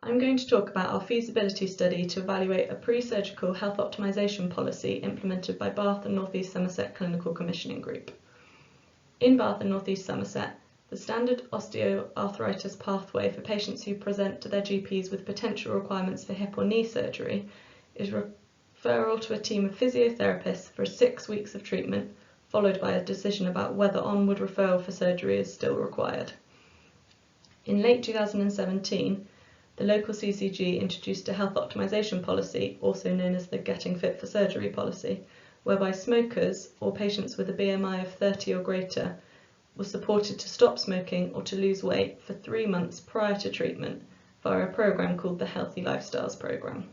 I'm going to talk about our feasibility study to evaluate a pre-surgical health optimisation policy implemented by Bath and North East Somerset Clinical Commissioning Group. In Bath and North East Somerset, the standard osteoarthritis pathway for patients who present to their GPs with potential requirements for hip or knee surgery is referral to a team of physiotherapists for 6 weeks of treatment, followed by a decision about whether onward referral for surgery is still required. In late 2017, the local CCG introduced a health optimisation policy, also known as the Getting Fit for Surgery policy, whereby smokers or patients with a BMI of 30 or greater were supported to stop smoking or to lose weight for 3 months prior to treatment via a programme called the Healthy Lifestyles Programme.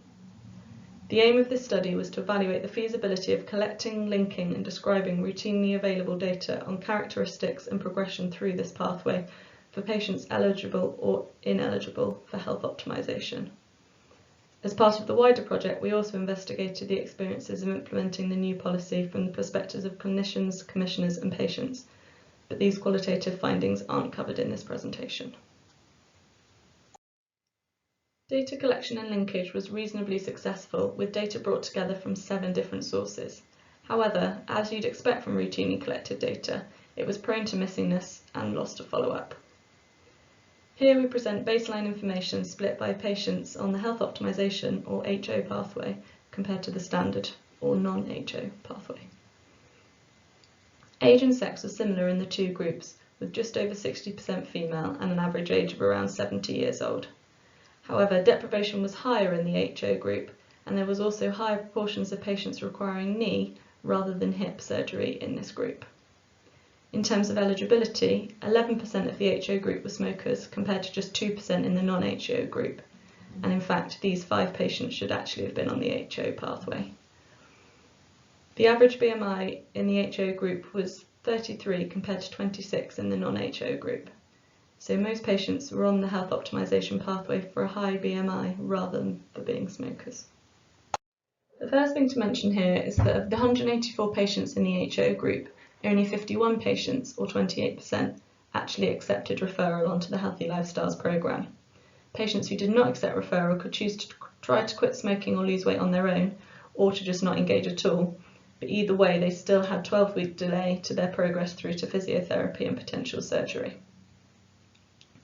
The aim of this study was to evaluate the feasibility of collecting, linking and describing routinely available data on characteristics and progression through this pathway for patients eligible or ineligible for health optimisation. As part of the wider project, we also investigated the experiences of implementing the new policy from the perspectives of clinicians, commissioners and patients, but these qualitative findings aren't covered in this presentation. Data collection and linkage was reasonably successful, with data brought together from 7 different sources. However, as you'd expect from routinely collected data, it was prone to missingness and lost to follow-up. Here we present baseline information split by patients on the health optimisation or HO pathway compared to the standard or non-HO pathway. Age and sex was similar in the 2 groups, with just over 60% female and an average age of around 70 years old. However, deprivation was higher in the HO group, and there was also higher proportions of patients requiring knee rather than hip surgery in this group. In terms of eligibility, 11% of the HO group were smokers compared to just 2% in the non-HO group, and in fact these 5 patients should actually have been on the HO pathway. The average BMI in the HO group was 33 compared to 26 in the non-HO group, so most patients were on the health optimisation pathway for a high BMI rather than for being smokers. The first thing to mention here is that of the 184 patients in the HO group, only 51 patients, or 28%, actually accepted referral onto the Healthy Lifestyles programme. Patients who did not accept referral could choose to try to quit smoking or lose weight on their own, or to just not engage at all, but either way they still had 12-week delay to their progress through to physiotherapy and potential surgery.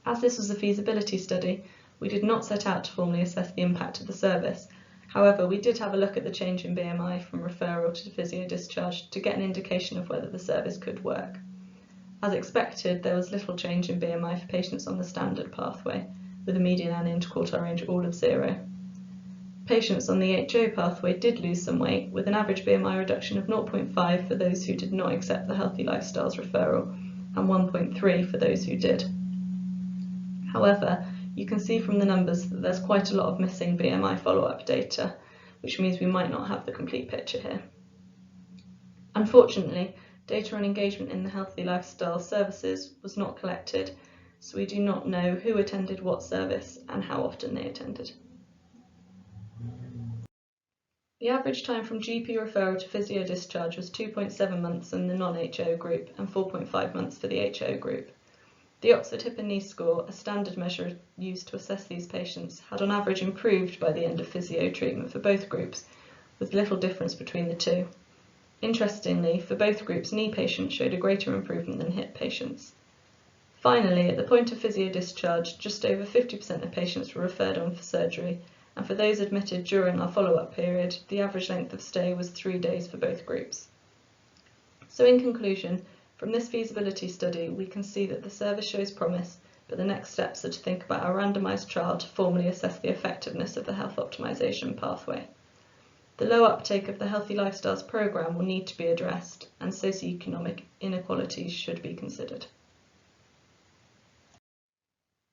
As this was a feasibility study, we did not set out to formally assess the impact of the service. However, we did have a look at the change in BMI from referral to physio discharge to get an indication of whether the service could work. As expected, there was little change in BMI for patients on the standard pathway, with a median and interquartile range all of 0. Patients on the HO pathway did lose some weight, with an average BMI reduction of 0.5 for those who did not accept the Healthy Lifestyles referral, and 1.3 for those who did. However, you can see from the numbers that there's quite a lot of missing BMI follow-up data, which means we might not have the complete picture here. Unfortunately, data on engagement in the Healthy Lifestyle services was not collected, so we do not know who attended what service and how often they attended. The average time from GP referral to physio discharge was 2.7 months in the non-HO group and 4.5 months for the HO group. The Oxford Hip and Knee score, a standard measure used to assess these patients, had on average improved by the end of physio treatment for both groups, with little difference between the 2. Interestingly, for both groups, knee patients showed a greater improvement than hip patients. Finally, at the point of physio discharge, just over 50% of patients were referred on for surgery, and for those admitted during our follow-up period, the average length of stay was 3 days for both groups. So in conclusion, from this feasibility study, we can see that the service shows promise, but the next steps are to think about a randomised trial to formally assess the effectiveness of the health optimisation pathway. The low uptake of the Healthy Lifestyles programme will need to be addressed, and socioeconomic inequalities should be considered.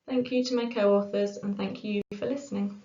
Thank you to my co-authors, and thank you for listening.